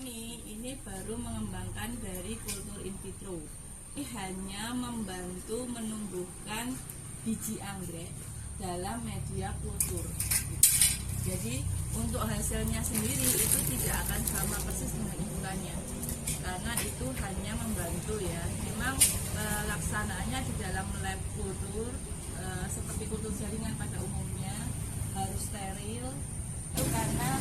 kami ini baru mengembangkan dari kultur in vitro. Ini hanya membantu menumbuhkan biji anggrek dalam media kultur. Jadi untuk hasilnya sendiri itu tidak akan sama persis dengan ukurannya, karena itu hanya membantu ya. Memang pelaksanaannya di dalam lab kultur seperti kultur jaringan pada umumnya harus steril, itu karena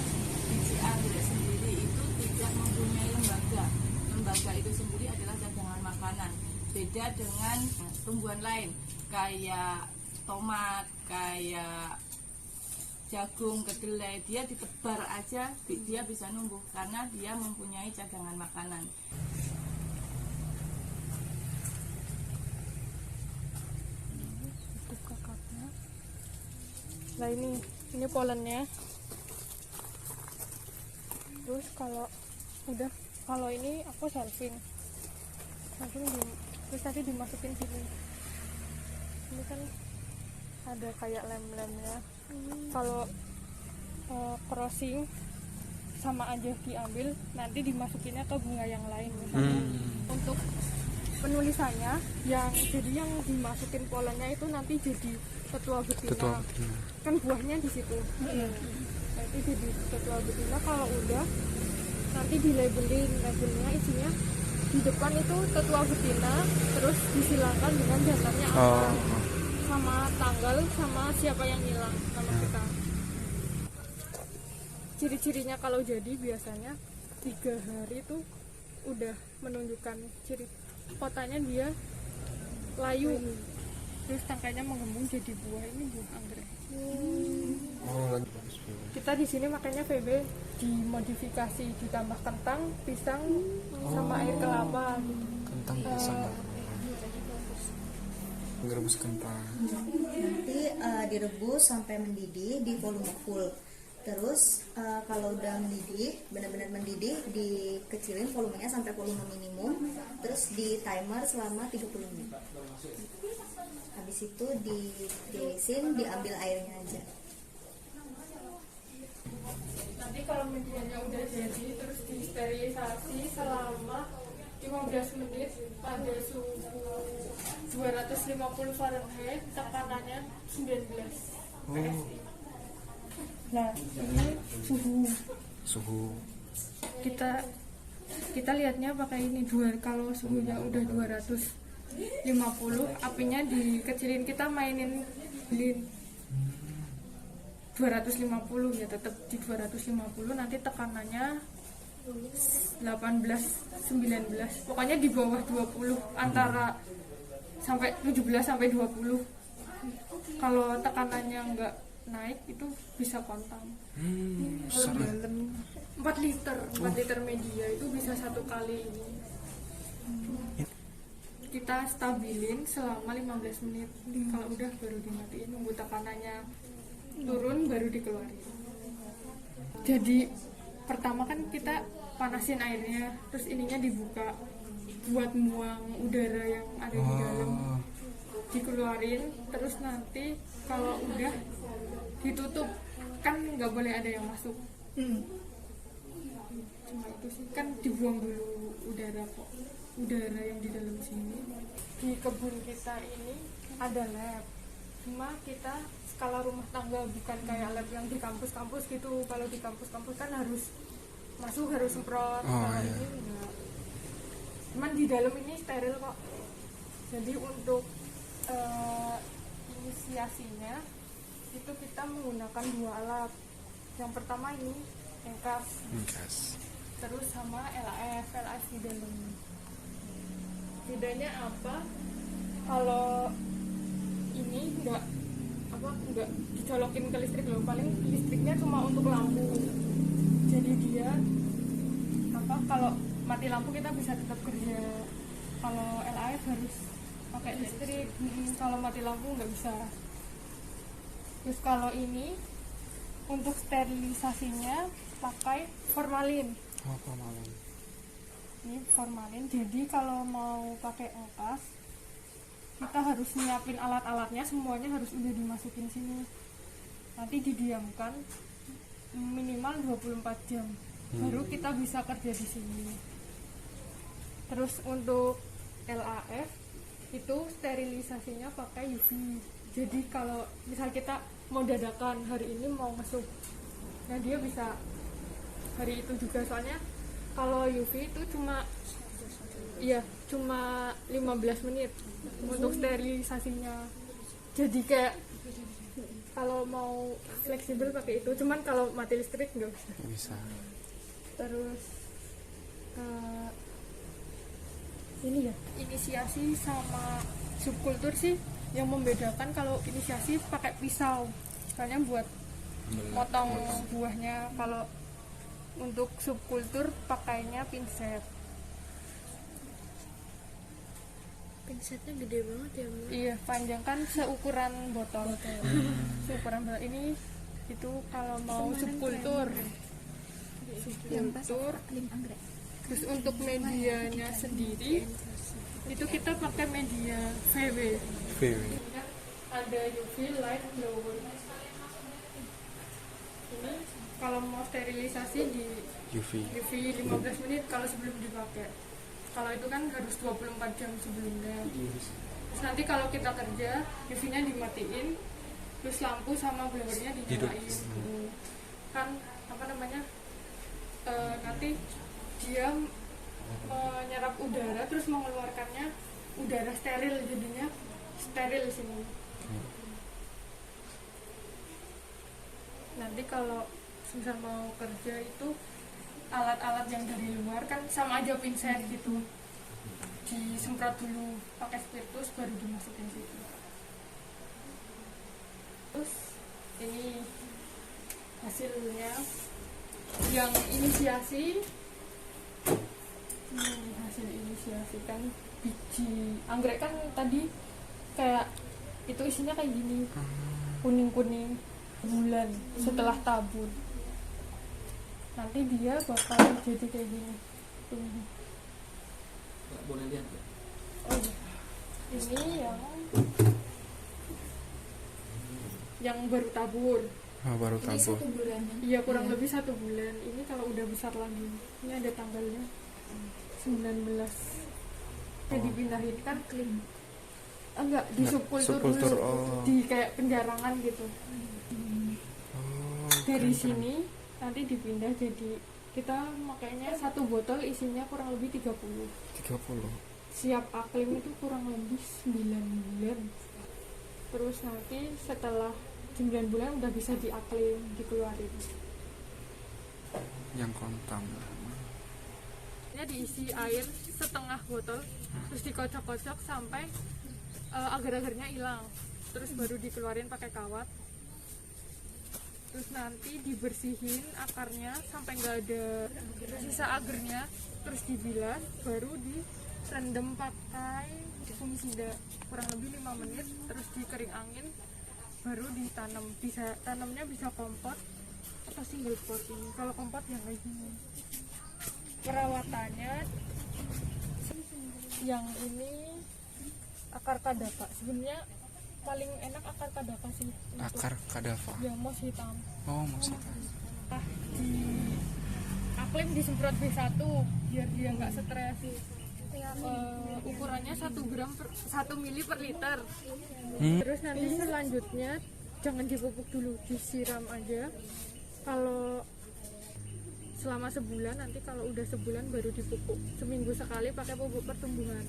biji anggrek sendiri itu tidak mempunyai lembaga. Lembaga itu sendiri adalah cadangan makanan. Beda dengan tumbuhan lain kayak tomat, kayak jagung, kedelai, dia ditebar aja dia bisa numbuh karena dia mempunyai cadangan makanan. Nah ini polennya. Terus kalau ini aku salving terus tadi dimasukin sini. Ini kan ada kayak lem-lemnya. Kalau crossing sama aja diambil, nanti dimasukinnya ke bunga yang lain misalnya. Untuk penulisannya yang dimasukin polennya itu nanti jadi tetua betina. Kan buahnya di situ. Nanti jadi tetua betina. Kalau udah nanti labelnya isinya di depan itu tetua betina, terus disilakan dengan jantannya apa, sama tanggal, sama siapa yang hilang sama kita. Ciri-cirinya kalau jadi biasanya 3 hari itu udah menunjukkan ciri kotanya dia layu, terus tangkainya mengembung jadi buah. Ini buah anggrek. Kita di sini makanya VB dimodifikasi, ditambah kentang, pisang, sama air kelapa. Kentang, pisang, direbus kentang. Nanti direbus sampai mendidih di volume full. Terus kalau udah mendidih, benar-benar mendidih, dikecilin volumenya sampai volume minimum. Terus di timer selama 30 menit. Habis itu disin, diambil airnya aja. Nanti kalau medianya udah jadi, terus disterilisasi selama 15 menit pada suhu 250 Fahrenheit, tekanannya 19 PSI. Nah, ini suhu. Kita lihatnya pakai ini kalau suhunya udah 250, apinya dikecilin, kita mainin 250 ya, tetap di 250. Nanti tekanannya 18, 19, pokoknya di bawah 20, antara sampai 17 sampai 20. Kalau tekanannya enggak naik itu bisa kontam. Kalau dalam 4 liter media itu bisa 1 kali ini. Kita stabilin selama 15 menit. Kalau udah baru dimatiin, nunggu tekanannya turun baru dikeluarin. Jadi pertama kan kita panasin airnya, terus ininya dibuka buat buang udara yang ada di dalam, dikeluarin. Terus nanti kalau udah ditutup, kan nggak boleh ada yang masuk. Cuma itu sih, kan dibuang dulu udara yang di dalam sini. Di kebun kita ini ada lab, cuma kita skala rumah tangga, bukan kayak lab yang di kampus-kampus gitu. Kalau di kampus-kampus kan harus masuk, harus semprot. Kalau ini enggak, cuman di dalam ini steril kok. Jadi untuk inisiasinya itu kita menggunakan 2 alat. Yang pertama ini engkas, terus sama LAF di dalam. Bedanya apa? Kalau ini enggak dicolokin ke listrik loh, paling listriknya cuma untuk lampu. Jadi dia kalau mati lampu kita bisa tetap kerja. Kalau LAF harus pakai listrik, kalau mati lampu nggak bisa. Terus kalau ini untuk sterilisasinya pakai formalin. Ini formalin. Jadi kalau mau pakai engkas, kita harus nyiapin alat-alatnya, semuanya harus udah dimasukin sini. Nanti didiamkan minimal 24 jam. baru kita bisa kerja di sini. Terus untuk LAF itu sterilisasinya pakai UV. Jadi kalau misal kita mau dadakan hari ini mau ngesup, nah dia bisa hari itu juga, soalnya kalau UV itu cuma 15 menit untuk sterilisasinya. Jadi kayak kalau mau fleksibel pakai itu, cuman kalau mati listrik nggak bisa. Bisa. Terus ini ya, inisiasi sama subkultur sih yang membedakan. Kalau inisiasi pakai pisau, soalnya buat motong buahnya. Kalau untuk subkultur pakainya pinset. Pinsetnya gede banget ya, Bu? Iya, panjang kan seukuran botol. Seukuran botol ini itu kalau mau subkultur. Subkultur. Terus untuk medianya sendiri itu kita pakai media VW. Ada UV light blower. Ini kalau mau sterilisasi di UV. 15 menit kalau sebelum dipakai. Kalau itu kan harus 24 jam sebelumnya. Terus nanti kalau kita kerja, UV-nya dimatiin, terus lampu sama blowernya dinyalain. Kan apa namanya? Nanti dia menyerap udara terus mengeluarkannya udara steril, jadinya steril sini. Nanti kalau misal mau kerja itu alat-alat yang dari luar kan sama aja pinset gitu, disemprot dulu pakai spiritus baru dimasukin situ. Terus ini hasilnya yang inisiasi. Hasil inisiasi kan biji anggrek kan tadi kayak itu isinya kayak gini, kuning-kuning bulan setelah tabur. Nanti dia bakal jadi kayak gini. Boleh lihat ya? Oh iya. Ini yang baru tabur. Oh, baru Ini tabur. 1 bulan. Iya, kurang lebih 1 bulan. Ini kalau udah besar lagi. Ini ada tanggalnya 19. Dipindahin kan clean. Enggak, di subkultur subkultur, dulu. oh. Di kayak penjarangan gitu. Oh, Dari sini nanti dipindah, jadi kita makanya 1 botol isinya kurang lebih 30. 30. Siap aklim itu kurang lebih 9 bulan. Terus nanti setelah 9 bulan udah bisa diaklim, dikeluarin. Yang kontam. Diisi air setengah botol, terus dikocok-kocok sampai agar-agarnya hilang, terus baru dikeluarin pakai kawat. Terus nanti dibersihin akarnya sampai nggak ada sisa agarnya, terus dibilas, baru direndam pakai fungisida kurang lebih 5 menit, terus dikering angin, baru ditanam. Bisa tanamnya bisa kompot atau single pot. Ini kalau kompot yang kayak gini. Perawatannya yang ini akar kadapa. Sebenarnya paling enak akar kadapa sih. Akar kadapa. Yang mos hitam. Oh, masih. Di aklim disemprot B1 biar dia nggak stres. Ukurannya 1 gram 1 mili per liter. Terus nanti selanjutnya jangan dipupuk dulu, disiram aja. Kalau selama sebulan, nanti kalau udah sebulan baru dipupuk. Seminggu sekali pakai pupuk pertumbuhan.